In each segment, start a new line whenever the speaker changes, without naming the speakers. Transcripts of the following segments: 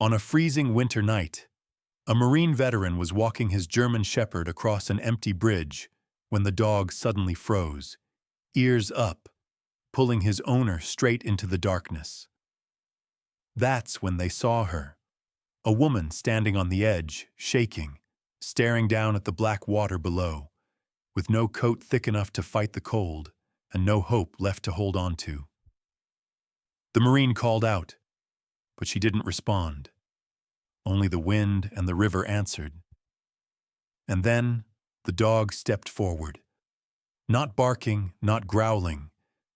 On a freezing winter night, a Marine veteran was walking his German Shepherd across an empty bridge when the dog suddenly froze, ears up, pulling his owner straight into the darkness. That's when they saw her, a woman standing on the edge, shaking, staring down at the black water below, with no coat thick enough to fight the cold and no hope left to hold on to. The Marine called out, but she didn't respond. Only the wind and the river answered. And then the dog stepped forward, not barking, not growling,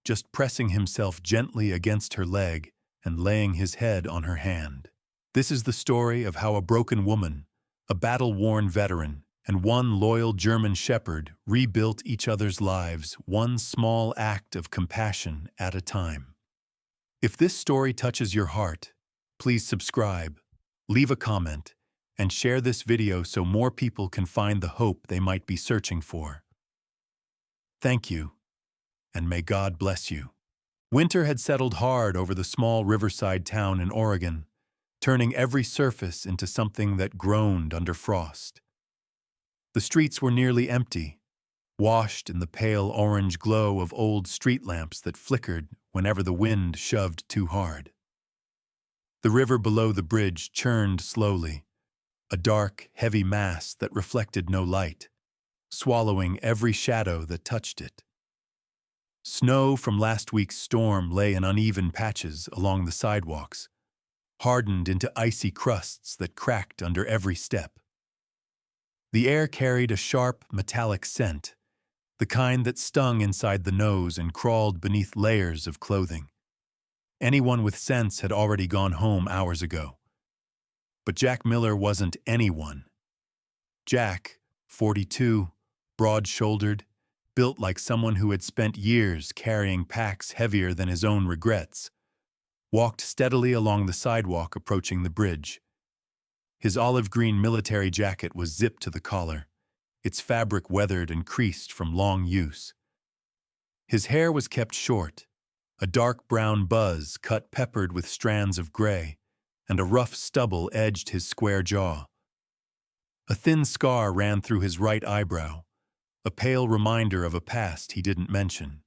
just pressing himself gently against her leg and laying his head on her hand. This is the story of how a broken woman, a battle-worn veteran, and one loyal German Shepherd rebuilt each other's lives, one small act of compassion at a time. If this story touches your heart, please subscribe, leave a comment, and share this video so more people can find the hope they might be searching for. Thank you, and may God bless you. Winter had settled hard over the small riverside town in Oregon, turning every surface into something that groaned under frost. The streets were nearly empty, washed in the pale orange glow of old street lamps that flickered whenever the wind shoved too hard. The river below the bridge churned slowly, a dark, heavy mass that reflected no light, swallowing every shadow that touched it. Snow from last week's storm lay in uneven patches along the sidewalks, hardened into icy crusts that cracked under every step. The air carried a sharp, metallic scent, the kind that stung inside the nose and crawled beneath layers of clothing. Anyone with sense had already gone home hours ago. But Jack Miller wasn't anyone. Jack, 42, broad-shouldered, built like someone who had spent years carrying packs heavier than his own regrets, walked steadily along the sidewalk approaching the bridge. His olive-green military jacket was zipped to the collar, its fabric weathered and creased from long use. His hair was kept short, a dark brown buzz cut peppered with strands of gray, and a rough stubble edged his square jaw. A thin scar ran through his right eyebrow, a pale reminder of a past he didn't mention,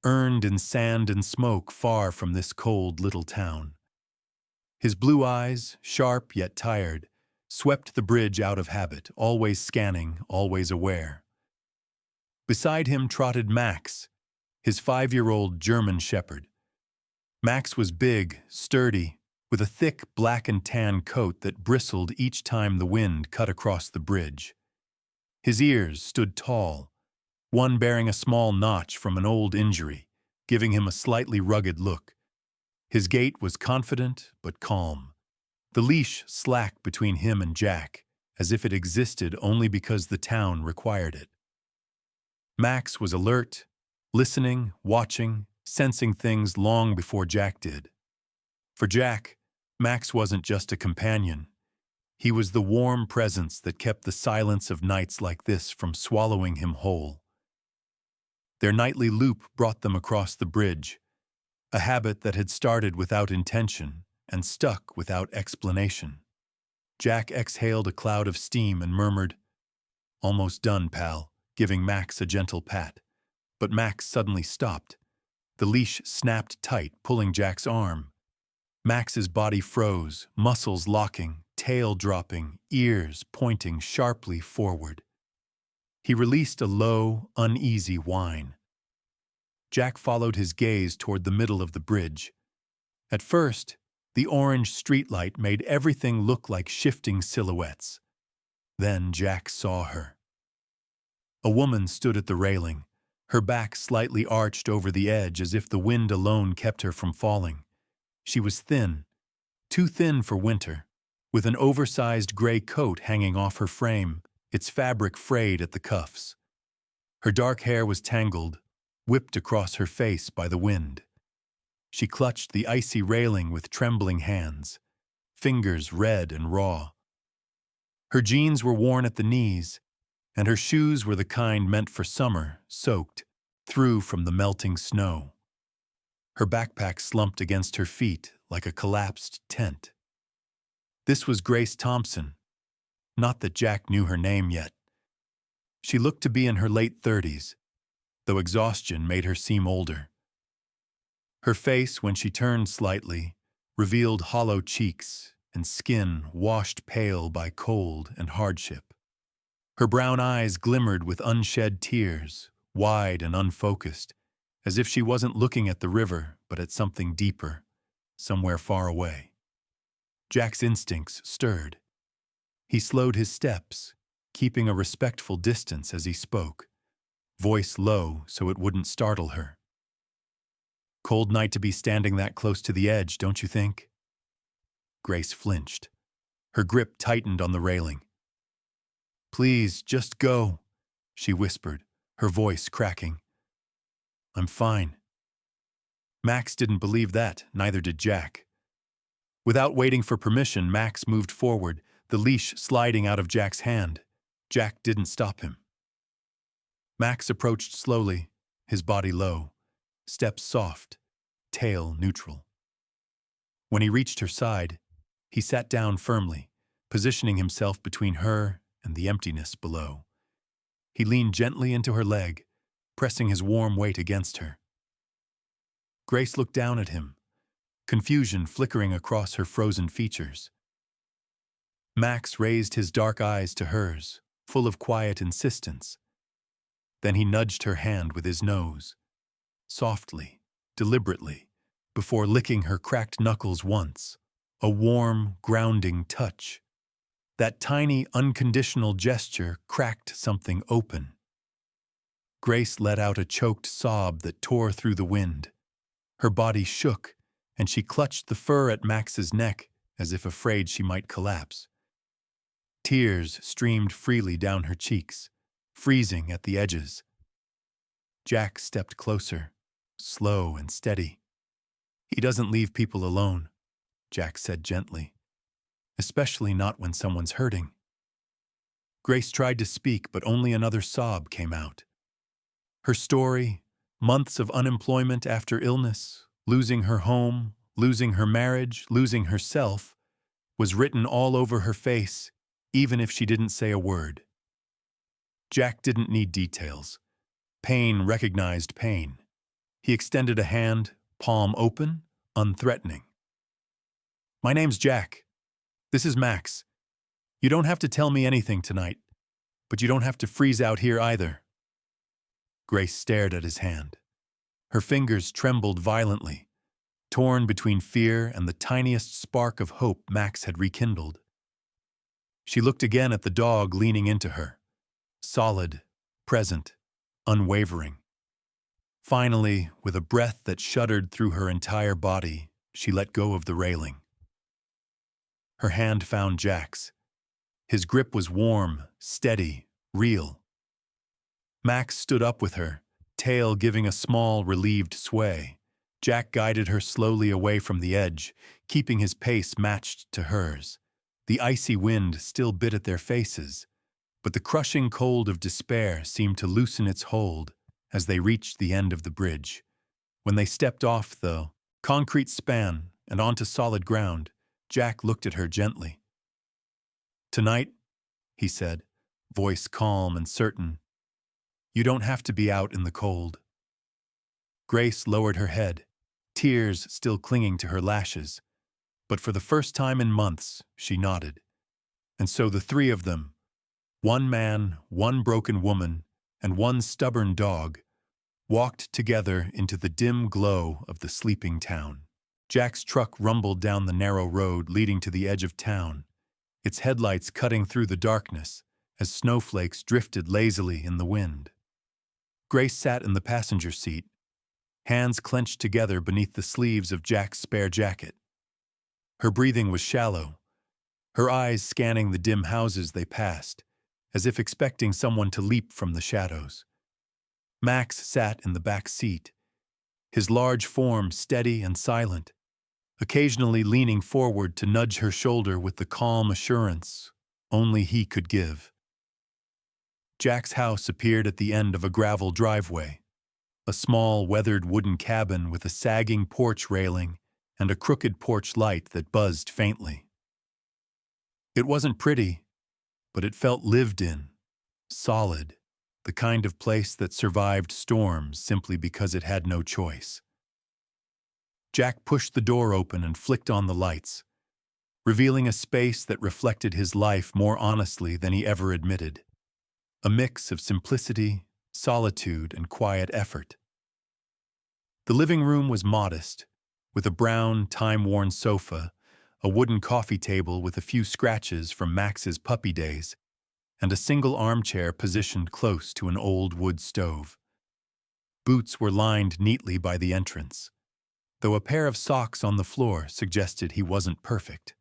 earned in sand and smoke far from this cold little town. His blue eyes, sharp yet tired, swept the bridge out of habit, always scanning, always aware. Beside him trotted Max, his 5-year-old German Shepherd. Max was big, sturdy, with a thick black and tan coat that bristled each time the wind cut across the bridge. His ears stood tall, one bearing a small notch from an old injury, giving him a slightly rugged look. His gait was confident but calm, the leash slack between him and Jack, as if it existed only because the town required it. Max was alert, listening, watching, sensing things long before Jack did. For Jack, Max wasn't just a companion. He was the warm presence that kept the silence of nights like this from swallowing him whole. Their nightly loop brought them across the bridge, a habit that had started without intention and stuck without explanation. Jack exhaled a cloud of steam and murmured, "Almost done, pal," giving Max a gentle pat. But Max suddenly stopped. The leash snapped tight, pulling Jack's arm. Max's body froze, muscles locking, tail dropping, ears pointing sharply forward. He released a low, uneasy whine. Jack followed his gaze toward the middle of the bridge. At first, the orange streetlight made everything look like shifting silhouettes. Then Jack saw her. A woman stood at the railing, her back slightly arched over the edge as if the wind alone kept her from falling. She was thin, too thin for winter, with an oversized gray coat hanging off her frame, its fabric frayed at the cuffs. Her dark hair was tangled, whipped across her face by the wind. She clutched the icy railing with trembling hands, fingers red and raw. Her jeans were worn at the knees, and her shoes were the kind meant for summer, soaked through from the melting snow. Her backpack slumped against her feet like a collapsed tent. This was Grace Thompson. Not that Jack knew her name yet. She looked to be in her late 30s, though exhaustion made her seem older. Her face, when she turned slightly, revealed hollow cheeks and skin washed pale by cold and hardship. Her brown eyes glimmered with unshed tears, wide and unfocused, as if she wasn't looking at the river but at something deeper, somewhere far away. Jack's instincts stirred. He slowed his steps, keeping a respectful distance as he spoke, voice low so it wouldn't startle her. Cold night to be standing that close to the edge, don't you think? Grace flinched. Her grip tightened on the railing. Please, just go, she whispered, her voice cracking. I'm fine. Max didn't believe that, neither did Jack. Without waiting for permission, Max moved forward, the leash sliding out of Jack's hand. Jack didn't stop him. Max approached slowly, his body low, steps soft, tail neutral. When he reached her side, he sat down firmly, positioning himself between her and the emptiness below. He leaned gently into her leg, pressing his warm weight against her. Grace looked down at him, confusion flickering across her frozen features. Max raised his dark eyes to hers, full of quiet insistence. Then he nudged her hand with his nose, softly, deliberately, before licking her cracked knuckles once, a warm, grounding touch. That tiny, unconditional gesture cracked something open. Grace let out a choked sob that tore through the wind. Her body shook, and she clutched the fur at Max's neck as if afraid she might collapse. Tears streamed freely down her cheeks, freezing at the edges. Jack stepped closer, slow and steady. He doesn't leave people alone, Jack said gently, especially not when someone's hurting. Grace tried to speak, but only another sob came out. Her story, months of unemployment after illness, losing her home, losing her marriage, losing herself, was written all over her face, even if she didn't say a word. Jack didn't need details. Pain recognized pain. He extended a hand, palm open, unthreatening. My name's Jack. This is Max. You don't have to tell me anything tonight, but you don't have to freeze out here either. Grace stared at his hand. Her fingers trembled violently, torn between fear and the tiniest spark of hope Max had rekindled. She looked again at the dog leaning into her, solid, present, unwavering. Finally, with a breath that shuddered through her entire body, she let go of the railing. Her hand found Jack's. His grip was warm, steady, real. Max stood up with her, tail giving a small, relieved sway. Jack guided her slowly away from the edge, keeping his pace matched to hers. The icy wind still bit at their faces, but the crushing cold of despair seemed to loosen its hold as they reached the end of the bridge. When they stepped off the concrete span and onto solid ground, Jack looked at her gently. Tonight, he said, voice calm and certain, you don't have to be out in the cold. Grace lowered her head, tears still clinging to her lashes, but for the first time in months, she nodded. And so the three of them, one man, one broken woman, and one stubborn dog, walked together into the dim glow of the sleeping town. Jack's truck rumbled down the narrow road leading to the edge of town, its headlights cutting through the darkness as snowflakes drifted lazily in the wind. Grace sat in the passenger seat, hands clenched together beneath the sleeves of Jack's spare jacket. Her breathing was shallow, her eyes scanning the dim houses they passed, as if expecting someone to leap from the shadows. Max sat in the back seat, his large form steady and silent, occasionally leaning forward to nudge her shoulder with the calm assurance only he could give. Jack's house appeared at the end of a gravel driveway, a small, weathered wooden cabin with a sagging porch railing and a crooked porch light that buzzed faintly. It wasn't pretty, but it felt lived in, solid, the kind of place that survived storms simply because it had no choice. Jack pushed the door open and flicked on the lights, revealing a space that reflected his life more honestly than he ever admitted. A mix of simplicity, solitude, and quiet effort. The living room was modest, with a brown, time-worn sofa, a wooden coffee table with a few scratches from Max's puppy days, and a single armchair positioned close to an old wood stove. Boots were lined neatly by the entrance, though a pair of socks on the floor suggested he wasn't perfect.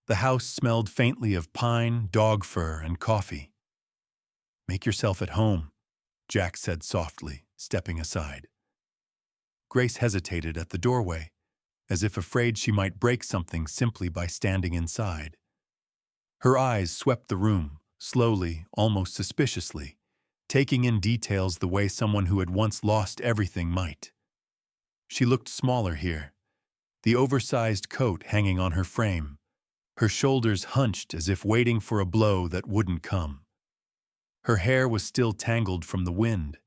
The house smelled faintly of pine, dog fur, and coffee. "Make yourself at home," Jack said softly, stepping aside. Grace hesitated at the doorway, as if afraid she might break something simply by standing inside. Her eyes swept the room, slowly, almost suspiciously, taking in details the way someone who had once lost everything might. She looked smaller here, the oversized coat hanging on her frame, her shoulders hunched as if waiting for a blow that wouldn't come. Her hair was still tangled from the wind,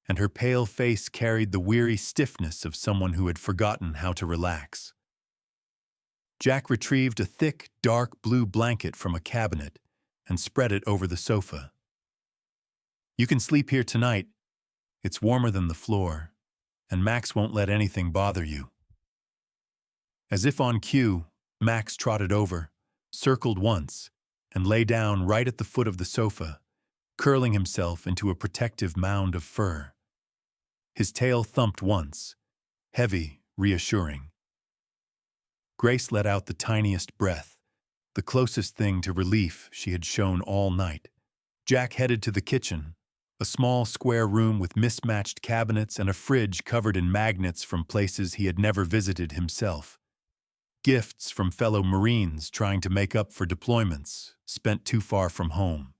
and her pale face carried the weary stiffness of someone who had forgotten how to relax. Jack retrieved a thick, dark blue blanket from a cabinet and spread it over the sofa. "You can sleep here tonight. It's warmer than the floor, and Max won't let anything bother you." As if on cue, Max trotted over, circled once, and lay down right at the foot of the sofa, curling himself into a protective mound of fur. His tail thumped once, heavy, reassuring. Grace let out the tiniest breath, the closest thing to relief she had shown all night. Jack headed to the kitchen, a small square room with mismatched cabinets and a fridge covered in magnets from places he had never visited himself. Gifts from fellow Marines trying to make up for deployments spent too far from home.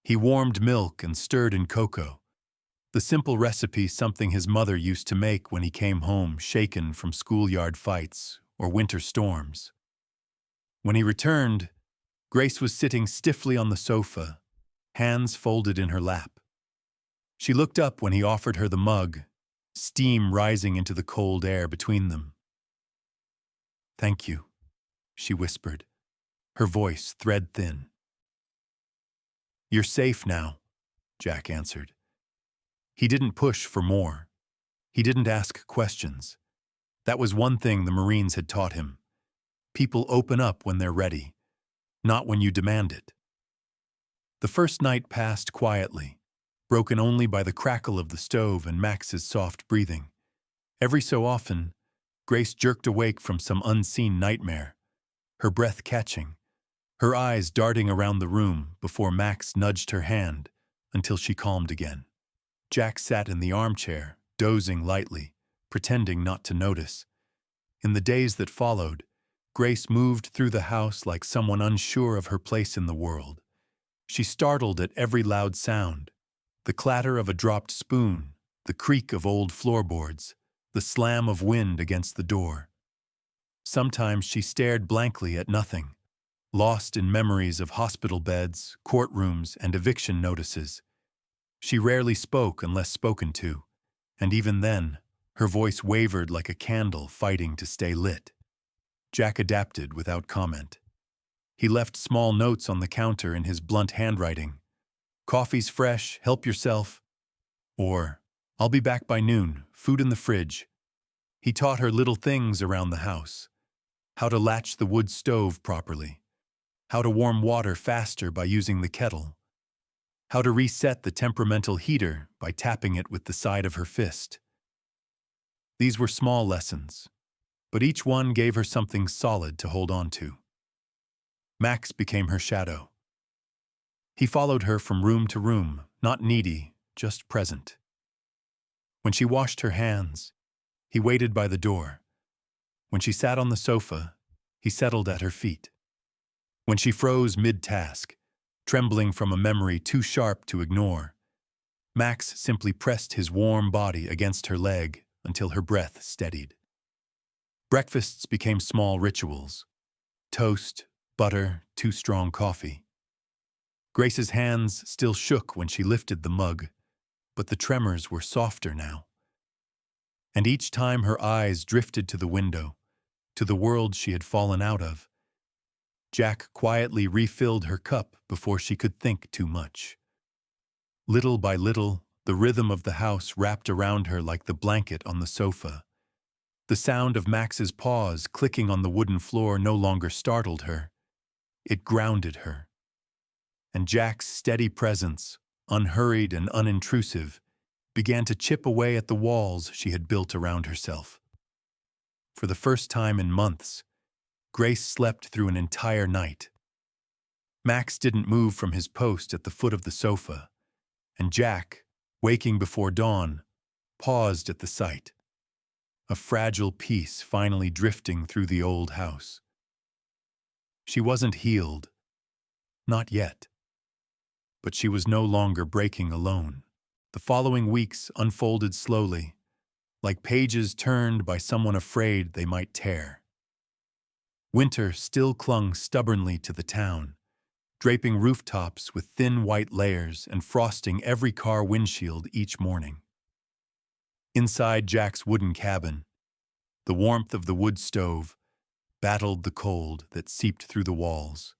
He warmed milk and stirred in cocoa, the simple recipe something his mother used to make when he came home shaken from schoolyard fights or winter storms. When he returned, Grace was sitting stiffly on the sofa, hands folded in her lap. She looked up when he offered her the mug, steam rising into the cold air between them. "Thank you," she whispered, her voice thread-thin. "You're safe now," Jack answered. He didn't push for more. He didn't ask questions. That was one thing the Marines had taught him. People open up when they're ready, not when you demand it. The first night passed quietly, broken only by the crackle of the stove and Max's soft breathing. Every so often, Grace jerked awake from some unseen nightmare, her breath catching, her eyes darting around the room before Max nudged her hand until she calmed again. Jack sat in the armchair, dozing lightly, pretending not to notice. In the days that followed, Grace moved through the house like someone unsure of her place in the world. She startled at every loud sound, the clatter of a dropped spoon, the creak of old floorboards, the slam of wind against the door. Sometimes she stared blankly at nothing, lost in memories of hospital beds, courtrooms, and eviction notices. She rarely spoke unless spoken to, and even then, her voice wavered like a candle fighting to stay lit. Jack adapted without comment. He left small notes on the counter in his blunt handwriting. "Coffee's fresh, help yourself." Or, "I'll be back by noon, food in the fridge." He taught her little things around the house. How to latch the wood stove properly. How to warm water faster by using the kettle. How to reset the temperamental heater by tapping it with the side of her fist. These were small lessons, but each one gave her something solid to hold on to. Max became her shadow. He followed her from room to room, not needy, just present. When she washed her hands, he waited by the door. When she sat on the sofa, he settled at her feet. When she froze mid-task, trembling from a memory too sharp to ignore, Max simply pressed his warm body against her leg until her breath steadied. Breakfasts became small rituals. Toast, butter, 2 strong coffee. Grace's hands still shook when she lifted the mug, but the tremors were softer now. And each time her eyes drifted to the window, to the world she had fallen out of, Jack quietly refilled her cup before she could think too much. Little by little, the rhythm of the house wrapped around her like the blanket on the sofa. The sound of Max's paws clicking on the wooden floor no longer startled her. It grounded her. And Jack's steady presence, unhurried and unintrusive, began to chip away at the walls she had built around herself. For the first time in months, Grace slept through an entire night. Max didn't move from his post at the foot of the sofa, and Jack, waking before dawn, paused at the sight. A fragile peace finally drifting through the old house. She wasn't healed. Not yet. But she was no longer breaking alone. The following weeks unfolded slowly, like pages turned by someone afraid they might tear. Winter still clung stubbornly to the town, draping rooftops with thin white layers and frosting every car windshield each morning. Inside Jack's wooden cabin, the warmth of the wood stove battled the cold that seeped through the walls,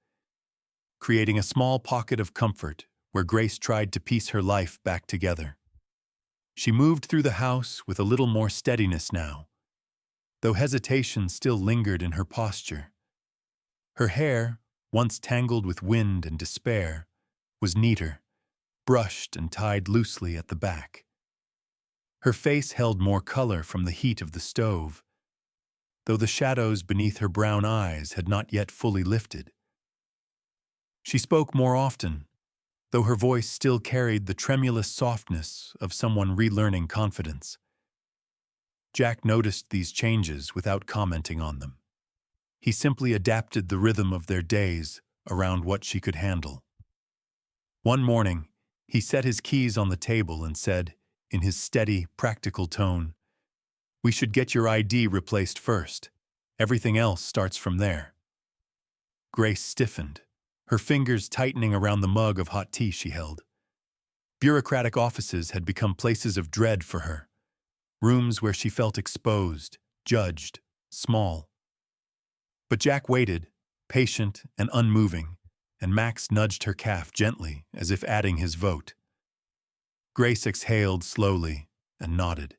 creating a small pocket of comfort where Grace tried to piece her life back together. She moved through the house with a little more steadiness now, though hesitation still lingered in her posture. Her hair, once tangled with wind and despair, was neater, brushed and tied loosely at the back. Her face held more color from the heat of the stove, though the shadows beneath her brown eyes had not yet fully lifted. She spoke more often, though her voice still carried the tremulous softness of someone relearning confidence. Jack noticed these changes without commenting on them. He simply adapted the rhythm of their days around what she could handle. One morning, he set his keys on the table and said, in his steady, practical tone, "We should get your ID replaced first. Everything else starts from there." Grace stiffened, her fingers tightening around the mug of hot tea she held. Bureaucratic offices had become places of dread for her, rooms where she felt exposed, judged, small. But Jack waited, patient and unmoving, and Max nudged her calf gently, as if adding his vote. Grace exhaled slowly and nodded.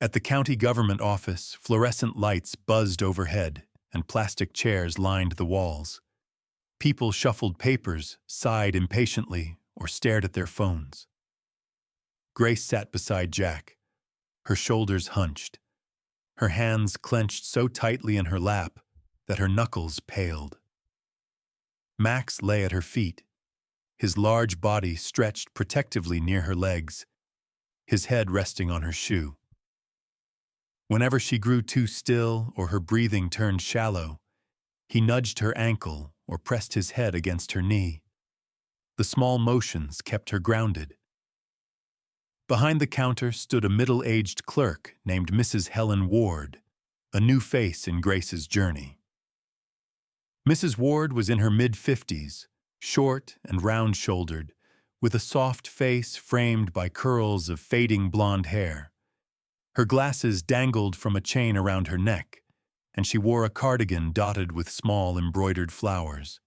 At the county government office, fluorescent lights buzzed overhead, and plastic chairs lined the walls. People shuffled papers, sighed impatiently, or stared at their phones. Grace sat beside Jack, her shoulders hunched, her hands clenched so tightly in her lap that her knuckles paled. Max lay at her feet, his large body stretched protectively near her legs, his head resting on her shoe. Whenever she grew too still or her breathing turned shallow, he nudged her ankle or pressed his head against her knee. The small motions kept her grounded. Behind the counter stood a middle-aged clerk named Mrs. Helen Ward, a new face in Grace's journey. Mrs. Ward was in her mid-50s, short and round-shouldered, with a soft face framed by curls of fading blonde hair. Her glasses dangled from a chain around her neck, and she wore a cardigan dotted with small embroidered flowers.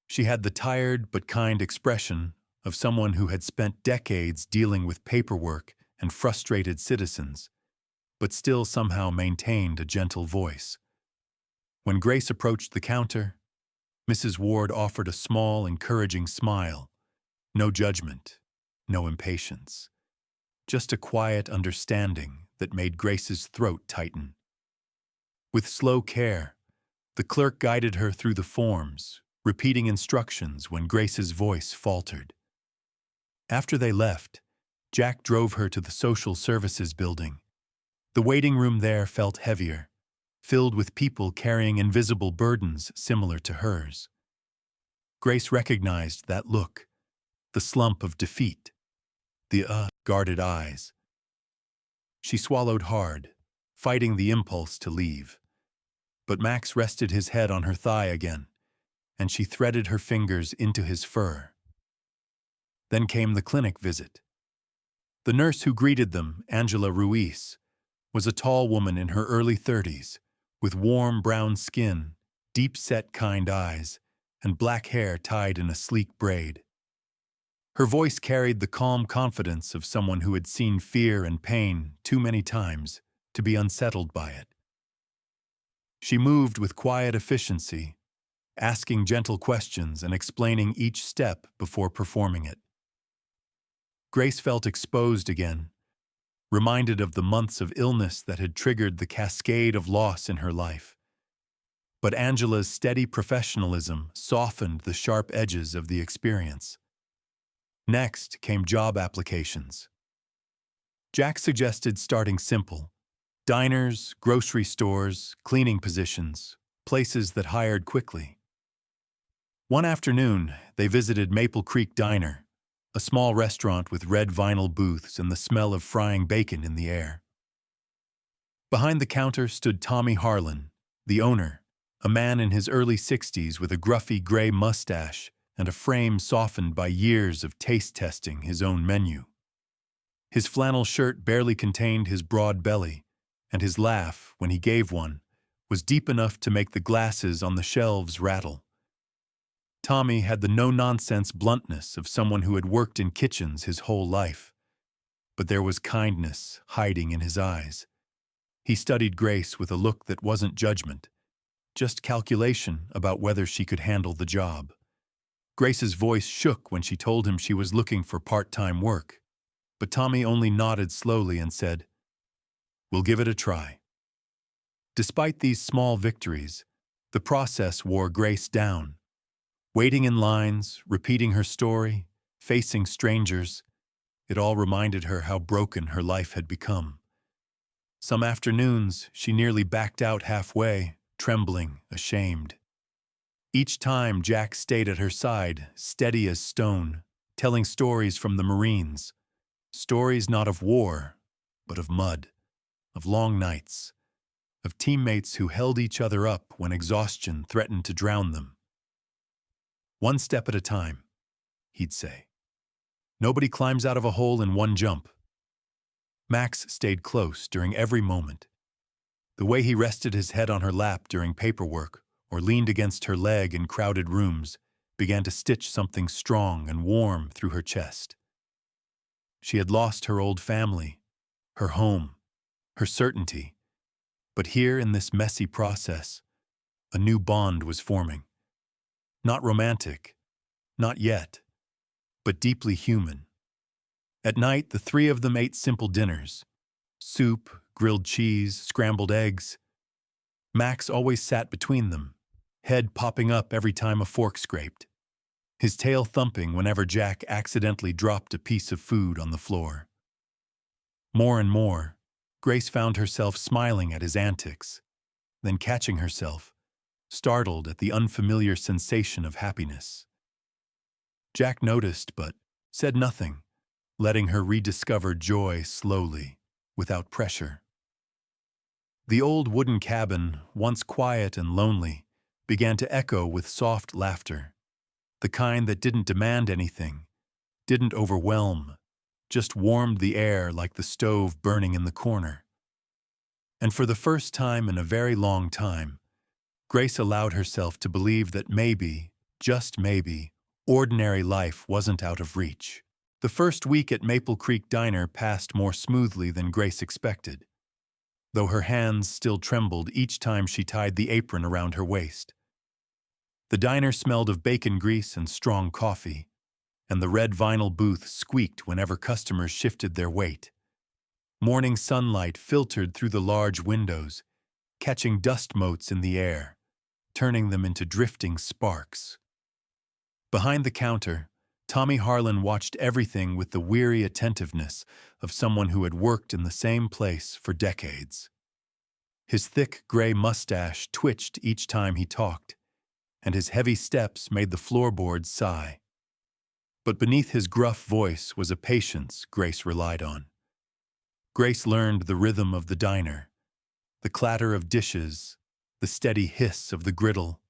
She had the tired but kind expression of someone who had spent decades dealing with paperwork and frustrated citizens, but still somehow maintained a gentle voice. When Grace approached the counter, Mrs. Ward offered a small, encouraging smile. No judgment, no impatience. Just a quiet understanding that made Grace's throat tighten. With slow care, the clerk guided her through the forms, repeating instructions when Grace's voice faltered. After they left, Jack drove her to the social services building. The waiting room there felt heavier, filled with people carrying invisible burdens similar to hers. Grace recognized that look, the slump of defeat, the guarded eyes. She swallowed hard, fighting the impulse to leave. But Max rested his head on her thigh again, and she threaded her fingers into his fur. Then came the clinic visit. The nurse who greeted them, Angela Ruiz, was a tall woman in her early 30s, with warm brown skin, deep-set kind eyes, and black hair tied in a sleek braid. Her voice carried the calm confidence of someone who had seen fear and pain too many times to be unsettled by it. She moved with quiet efficiency, asking gentle questions and explaining each step before performing it. Grace felt exposed again, reminded of the months of illness that had triggered the cascade of loss in her life. But Angela's steady professionalism softened the sharp edges of the experience. Next came job applications. Jack suggested starting simple: diners, grocery stores, cleaning positions, places that hired quickly. One afternoon, they visited Maple Creek Diner, a small restaurant with red vinyl booths and the smell of frying bacon in the air. Behind the counter stood Tommy Harlan, the owner, a man in his early 60s with a gruffy gray mustache and a frame softened by years of taste testing his own menu. His flannel shirt barely contained his broad belly, and his laugh, when he gave one, was deep enough to make the glasses on the shelves rattle. Tommy had the no-nonsense bluntness of someone who had worked in kitchens his whole life, but there was kindness hiding in his eyes. He studied Grace with a look that wasn't judgment, just calculation about whether she could handle the job. Grace's voice shook when she told him she was looking for part-time work, but Tommy only nodded slowly and said, "We'll give it a try." Despite these small victories, the process wore Grace down. Waiting in lines, repeating her story, facing strangers, it all reminded her how broken her life had become. Some afternoons, she nearly backed out halfway, trembling, ashamed. Each time, Jack stayed at her side, steady as stone, telling stories from the Marines. Stories not of war, but of mud, of long nights, of teammates who held each other up when exhaustion threatened to drown them. "One step at a time," he'd say. "Nobody climbs out of a hole in one jump." Max stayed close during every moment. The way he rested his head on her lap during paperwork or leaned against her leg in crowded rooms began to stitch something strong and warm through her chest. She had lost her old family, her home, her certainty, but here in this messy process, a new bond was forming. Not romantic, not yet, but deeply human. At night, the three of them ate simple dinners: soup, grilled cheese, scrambled eggs. Max always sat between them, head popping up every time a fork scraped, his tail thumping whenever Jack accidentally dropped a piece of food on the floor. More and more, Grace found herself smiling at his antics, then catching herself, startled at the unfamiliar sensation of happiness. Jack noticed but said nothing, letting her rediscover joy slowly, without pressure. The old wooden cabin, once quiet and lonely, began to echo with soft laughter, the kind that didn't demand anything, didn't overwhelm, just warmed the air like the stove burning in the corner. And for the first time in a very long time, Grace allowed herself to believe that maybe, just maybe, ordinary life wasn't out of reach. The first week at Maple Creek Diner passed more smoothly than Grace expected, though her hands still trembled each time she tied the apron around her waist. The diner smelled of bacon grease and strong coffee, and the red vinyl booth squeaked whenever customers shifted their weight. Morning sunlight filtered through the large windows, catching dust motes in the air, turning them into drifting sparks. Behind the counter, Tommy Harlan watched everything with the weary attentiveness of someone who had worked in the same place for decades. His thick gray mustache twitched each time he talked, and his heavy steps made the floorboards sigh. But beneath his gruff voice was a patience Grace relied on. Grace learned the rhythm of the diner, the clatter of dishes, the steady hiss of the griddle.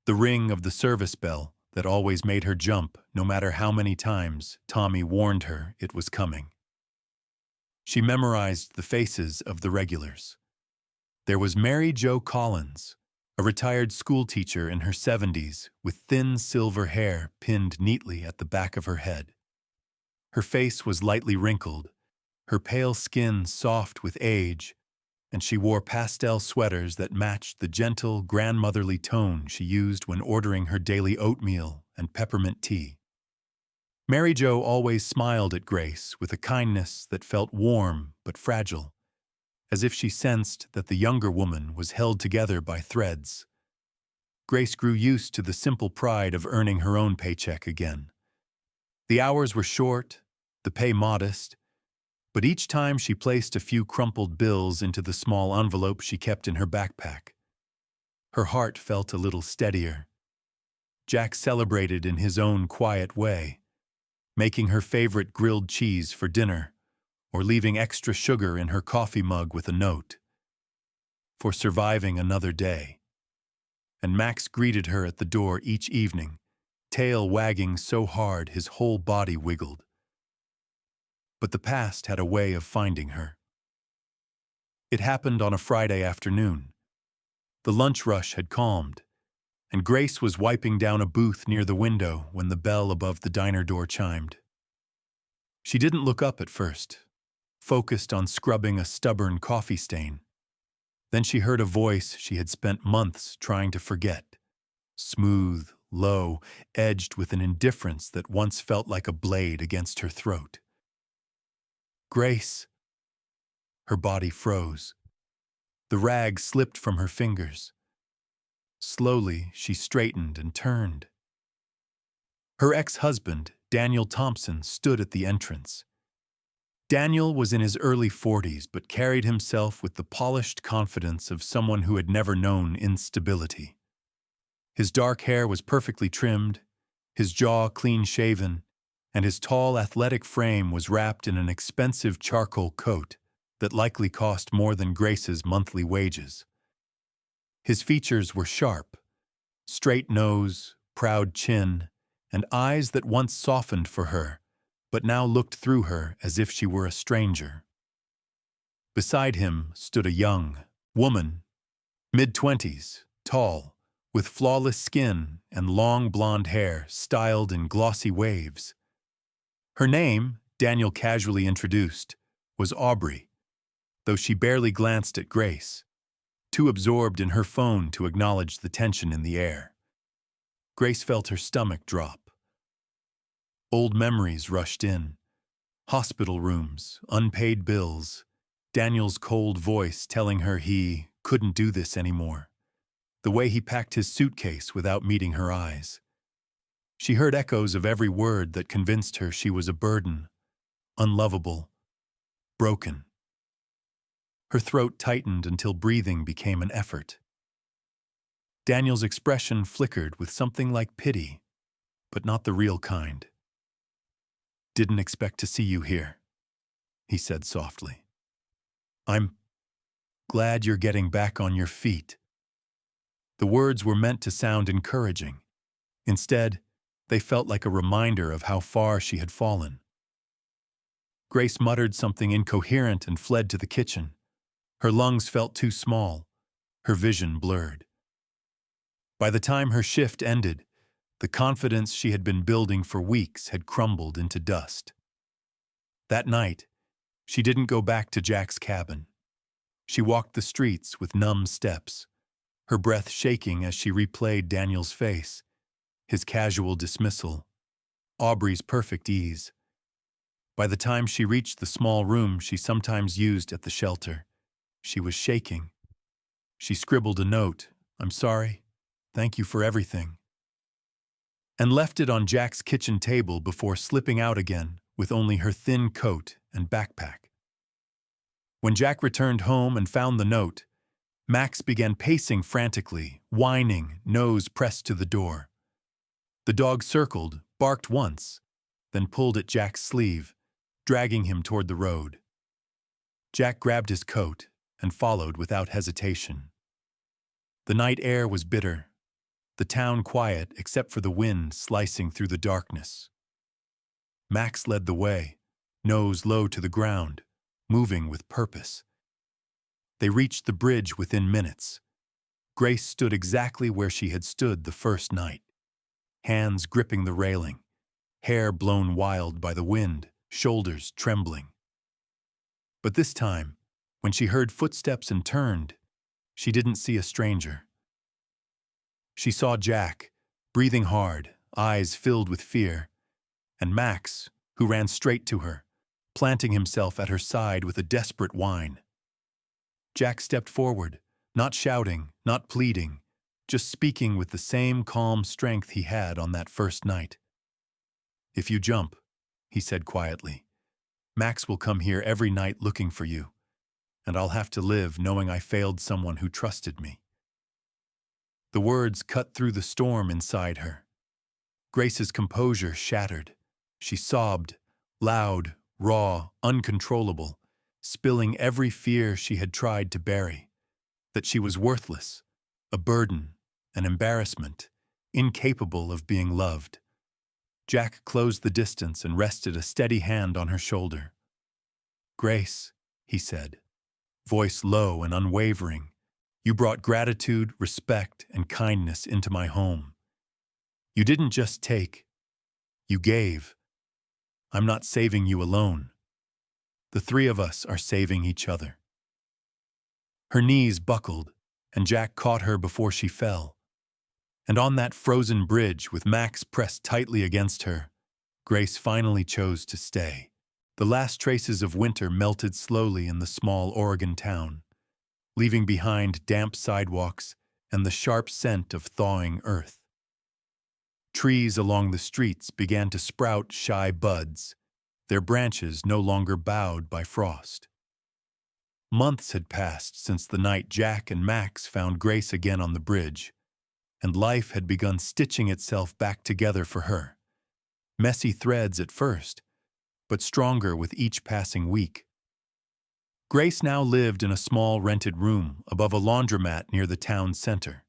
The ring of the service bell that always made her jump no matter how many times Tommy warned her it was coming. She memorized the faces of the regulars. There was Mary Jo Collins, a retired schoolteacher in her 70s with thin silver hair pinned neatly at the back of her head. Her face was lightly wrinkled, her pale skin soft with age, and she wore pastel sweaters that matched the gentle, grandmotherly tone she used when ordering her daily oatmeal and peppermint tea. Mary Jo always smiled at Grace with a kindness that felt warm but fragile, as if she sensed that the younger woman was held together by threads. Grace grew used to the simple pride of earning her own paycheck again. The hours were short, the pay modest, but each time she placed a few crumpled bills into the small envelope she kept in her backpack. Her heart felt a little steadier. Jack celebrated in his own quiet way, making her favorite grilled cheese for dinner, or leaving extra sugar in her coffee mug with a note. For surviving another day. And Max greeted her at the door each evening, tail wagging so hard his whole body wiggled. But the past had a way of finding her. It happened on a Friday afternoon. The lunch rush had calmed, and Grace was wiping down a booth near the window when the bell above the diner door chimed. She didn't look up at first, focused on scrubbing a stubborn coffee stain. Then she heard a voice she had spent months trying to forget, smooth, low, edged with an indifference that once felt like a blade against her throat. Grace. Her body froze. The rag slipped from her fingers. Slowly, she straightened and turned. Her ex-husband, Daniel Thompson, stood at the entrance. Daniel was in his early 40s but carried himself with the polished confidence of someone who had never known instability. His dark hair was perfectly trimmed, his jaw clean-shaven, and his tall, athletic frame was wrapped in an expensive charcoal coat that likely cost more than Grace's monthly wages. His features were sharp, straight nose, proud chin, and eyes that once softened for her, but now looked through her as if she were a stranger. Beside him stood a young woman, mid-20s, tall, with flawless skin and long blonde hair styled in glossy waves. Her name, Daniel casually introduced, was Aubrey, though she barely glanced at Grace, too absorbed in her phone to acknowledge the tension in the air. Grace felt her stomach drop. Old memories rushed in. Hospital rooms, unpaid bills, Daniel's cold voice telling her he couldn't do this anymore, the way he packed his suitcase without meeting her eyes. She heard echoes of every word that convinced her she was a burden, unlovable, broken. Her throat tightened until breathing became an effort. Daniel's expression flickered with something like pity, but not the real kind. "Didn't expect to see you here," he said softly. "I'm glad you're getting back on your feet." The words were meant to sound encouraging. Instead, they felt like a reminder of how far she had fallen. Grace muttered something incoherent and fled to the kitchen. Her lungs felt too small, her vision blurred. By the time her shift ended, the confidence she had been building for weeks had crumbled into dust. That night, she didn't go back to Jack's cabin. She walked the streets with numb steps, her breath shaking as she replayed Daniel's face, his casual dismissal, Aubrey's perfect ease. By the time she reached the small room she sometimes used at the shelter, she was shaking. She scribbled a note, "I'm sorry, thank you for everything," and left it on Jack's kitchen table before slipping out again with only her thin coat and backpack. When Jack returned home and found the note, Max began pacing frantically, whining, nose pressed to the door. The dog circled, barked once, then pulled at Jack's sleeve, dragging him toward the road. Jack grabbed his coat and followed without hesitation. The night air was bitter, the town quiet except for the wind slicing through the darkness. Max led the way, nose low to the ground, moving with purpose. They reached the bridge within minutes. Grace stood exactly where she had stood the first night, hands gripping the railing, hair blown wild by the wind, shoulders trembling. But this time, when she heard footsteps and turned, she didn't see a stranger. She saw Jack, breathing hard, eyes filled with fear, and Max, who ran straight to her, planting himself at her side with a desperate whine. Jack stepped forward, not shouting, not pleading, just speaking with the same calm strength he had on that first night. "If you jump," he said quietly, "Max will come here every night looking for you, and I'll have to live knowing I failed someone who trusted me." The words cut through the storm inside her. Grace's composure shattered. She sobbed, loud, raw, uncontrollable, spilling every fear she had tried to bury, that she was worthless, a burden, an embarrassment, incapable of being loved. Jack closed the distance and rested a steady hand on her shoulder. "Grace," he said, voice low and unwavering, "you brought gratitude, respect, and kindness into my home. You didn't just take, you gave. I'm not saving you alone. The three of us are saving each other." Her knees buckled, and Jack caught her before she fell. And on that frozen bridge, with Max pressed tightly against her, Grace finally chose to stay. The last traces of winter melted slowly in the small Oregon town, leaving behind damp sidewalks and the sharp scent of thawing earth. Trees along the streets began to sprout shy buds, their branches no longer bowed by frost. Months had passed since the night Jack and Max found Grace again on the bridge, and life had begun stitching itself back together for her. Messy threads at first, but stronger with each passing week. Grace now lived in a small rented room above a laundromat near the town center.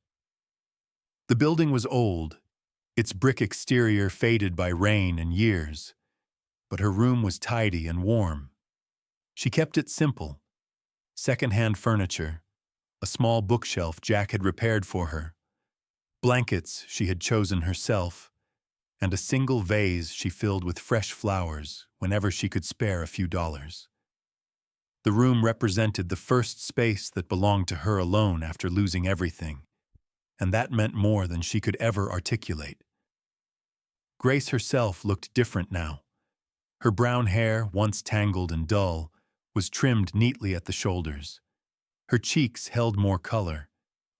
The building was old, its brick exterior faded by rain and years, but her room was tidy and warm. She kept it simple: second-hand furniture, a small bookshelf Jack had repaired for her, blankets she had chosen herself, and a single vase she filled with fresh flowers whenever she could spare a few dollars. The room represented the first space that belonged to her alone after losing everything, and that meant more than she could ever articulate. Grace herself looked different now. Her brown hair, once tangled and dull, was trimmed neatly at the shoulders. Her cheeks held more color,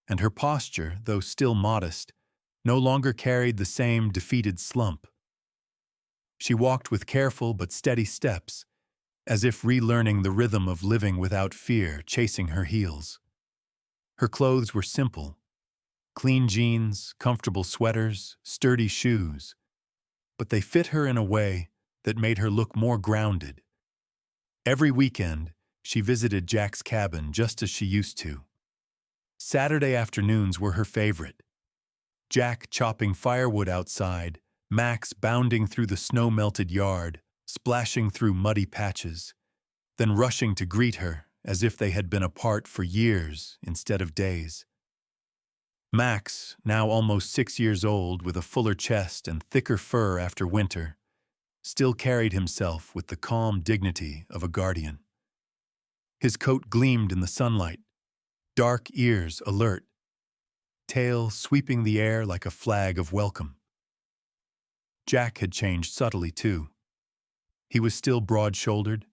and her posture, though still modest, no longer carried the same defeated slump. She walked with careful but steady steps, as if relearning the rhythm of living without fear chasing her heels. Her clothes were simple: clean jeans, comfortable sweaters, sturdy shoes, but they fit her in a way that made her look more grounded. Every weekend, she visited Jack's cabin just as she used to. Saturday afternoons were her favorite. Jack chopping firewood outside, Max bounding through the snow-melted yard, splashing through muddy patches, then rushing to greet her as if they had been apart for years instead of days. Max, now almost 6 years old with a fuller chest and thicker fur after winter, still carried himself with the calm dignity of a guardian. His coat gleamed in the sunlight, dark ears alert, tail sweeping the air like a flag of welcome. Jack had changed subtly, too. He was still broad-shouldered,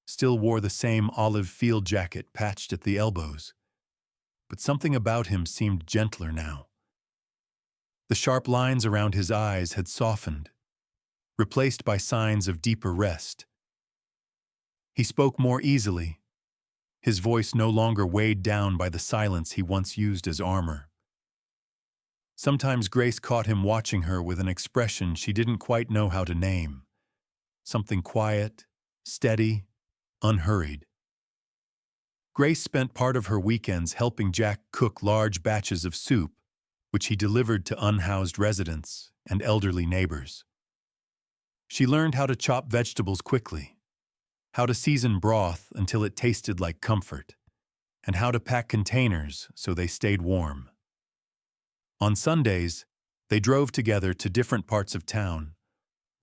still wore the same olive field jacket patched at the elbows, but something about him seemed gentler now. The sharp lines around his eyes had softened, replaced by signs of deeper rest. He spoke more easily, his voice no longer weighed down by the silence he once used as armor. Sometimes Grace caught him watching her with an expression she didn't quite know how to name, something quiet, steady, unhurried. Grace spent part of her weekends helping Jack cook large batches of soup, which he delivered to unhoused residents and elderly neighbors. She learned how to chop vegetables quickly, how to season broth until it tasted like comfort, and how to pack containers so they stayed warm. On Sundays, they drove together to different parts of town,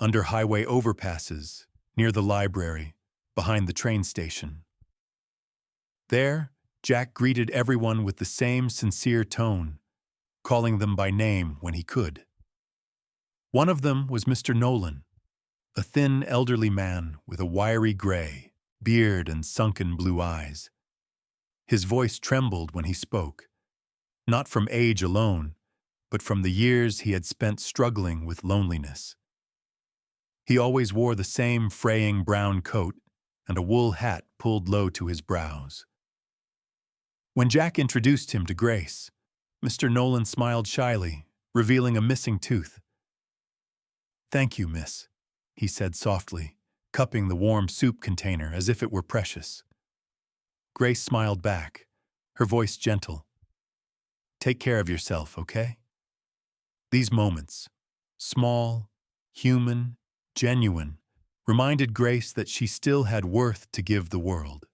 under highway overpasses, near the library, behind the train station. There, Jack greeted everyone with the same sincere tone, calling them by name when he could. One of them was Mr. Nolan, a thin, elderly man with a wiry gray beard and sunken blue eyes. His voice trembled when he spoke, not from age alone, but from the years he had spent struggling with loneliness. He always wore the same fraying brown coat and a wool hat pulled low to his brows. When Jack introduced him to Grace, Mr. Nolan smiled shyly, revealing a missing tooth. "Thank you, miss," he said softly, cupping the warm soup container as if it were precious. Grace smiled back, her voice gentle. "Take care of yourself, okay?" These moments, small, human, genuine, reminded Grace that she still had worth to give the world.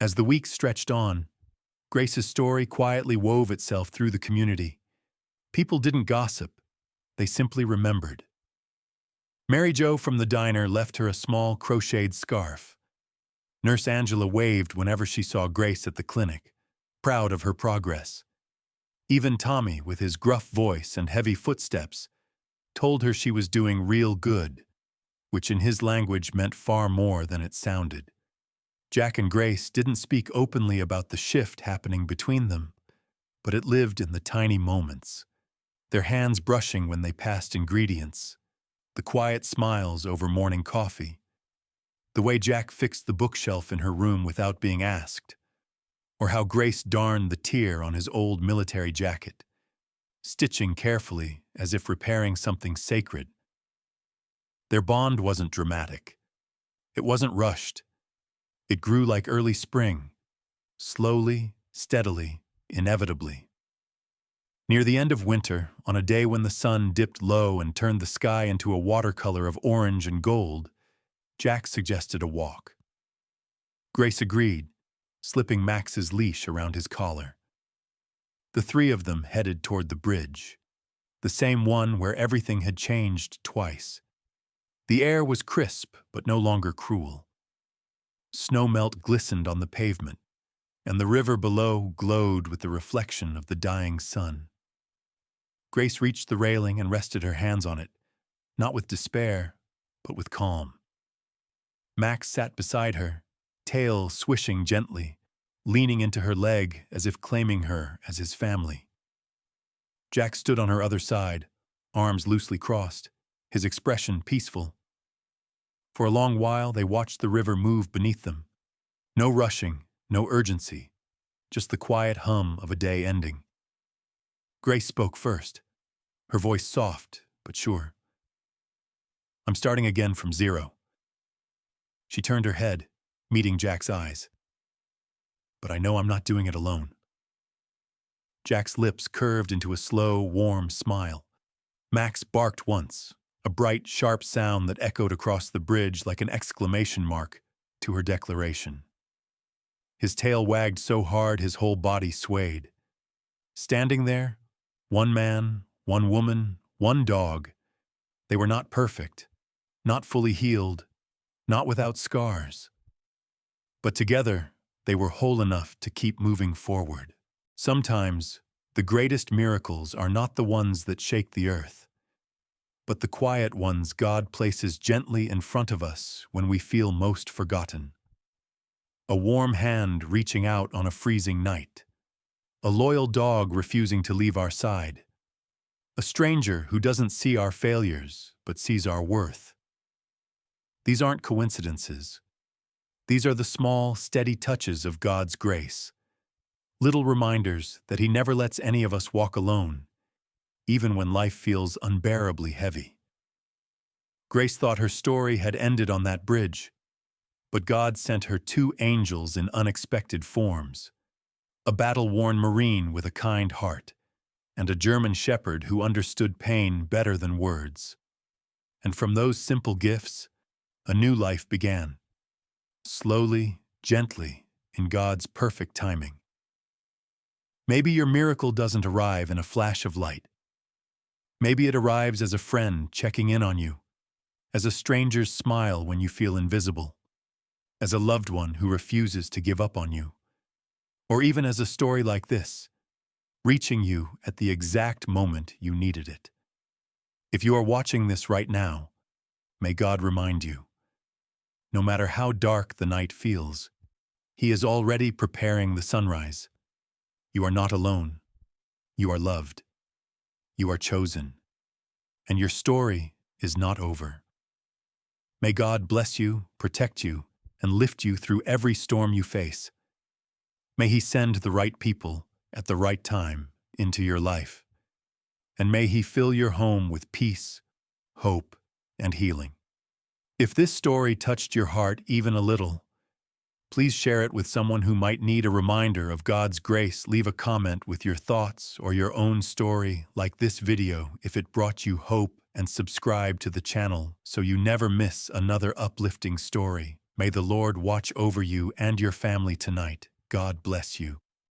As the weeks stretched on, Grace's story quietly wove itself through the community. People didn't gossip, they simply remembered. Mary Jo from the diner left her a small crocheted scarf. Nurse Angela waved whenever she saw Grace at the clinic, proud of her progress. Even Tommy, with his gruff voice and heavy footsteps, told her she was doing real good, which in his language meant far more than it sounded. Jack and Grace didn't speak openly about the shift happening between them, but it lived in the tiny moments, their hands brushing when they passed ingredients, the quiet smiles over morning coffee, the way Jack fixed the bookshelf in her room without being asked, or how Grace darned the tear on his old military jacket, stitching carefully as if repairing something sacred. Their bond wasn't dramatic. It wasn't rushed. It grew like early spring, slowly, steadily, inevitably. Near the end of winter, on a day when the sun dipped low and turned the sky into a watercolor of orange and gold, Jack suggested a walk. Grace agreed, slipping Max's leash around his collar. The three of them headed toward the bridge, the same one where everything had changed twice. The air was crisp, but no longer cruel. Snowmelt glistened on the pavement, and the river below glowed with the reflection of the dying sun. Grace reached the railing and rested her hands on it, not with despair, but with calm. Max sat beside her, tail swishing gently, leaning into her leg as if claiming her as his family. Jack stood on her other side, arms loosely crossed, his expression peaceful. For a long while they watched the river move beneath them. No rushing, no urgency, just the quiet hum of a day ending. Grace spoke first, her voice soft but sure. "I'm starting again from zero." She turned her head, meeting Jack's eyes. "But I know I'm not doing it alone." Jack's lips curved into a slow, warm smile. Max barked once, a bright, sharp sound that echoed across the bridge like an exclamation mark to her declaration. His tail wagged so hard his whole body swayed. Standing there, one man, one woman, one dog, they were not perfect, not fully healed, not without scars. But together, they were whole enough to keep moving forward. Sometimes, the greatest miracles are not the ones that shake the earth, but the quiet ones God places gently in front of us when we feel most forgotten. A warm hand reaching out on a freezing night. A loyal dog refusing to leave our side. A stranger who doesn't see our failures, but sees our worth. These aren't coincidences. These are the small, steady touches of God's grace. Little reminders that He never lets any of us walk alone, even when life feels unbearably heavy. Grace thought her story had ended on that bridge, but God sent her two angels in unexpected forms, a battle-worn Marine with a kind heart, and a German shepherd who understood pain better than words. And from those simple gifts, a new life began. Slowly, gently, in God's perfect timing. Maybe your miracle doesn't arrive in a flash of light. Maybe it arrives as a friend checking in on you, as a stranger's smile when you feel invisible, as a loved one who refuses to give up on you, or even as a story like this, reaching you at the exact moment you needed it. If you are watching this right now, may God remind you, no matter how dark the night feels, He is already preparing the sunrise. You are not alone. You are loved. You are chosen. And your story is not over. May God bless you, protect you, and lift you through every storm you face. May He send the right people at the right time into your life. And may He fill your home with peace, hope, and healing. If this story touched your heart even a little, please share it with someone who might need a reminder of God's grace. Leave a comment with your thoughts or your own story, like this video, if it brought you hope, and subscribe to the channel so you never miss another uplifting story. May the Lord watch over you and your family tonight. God bless you.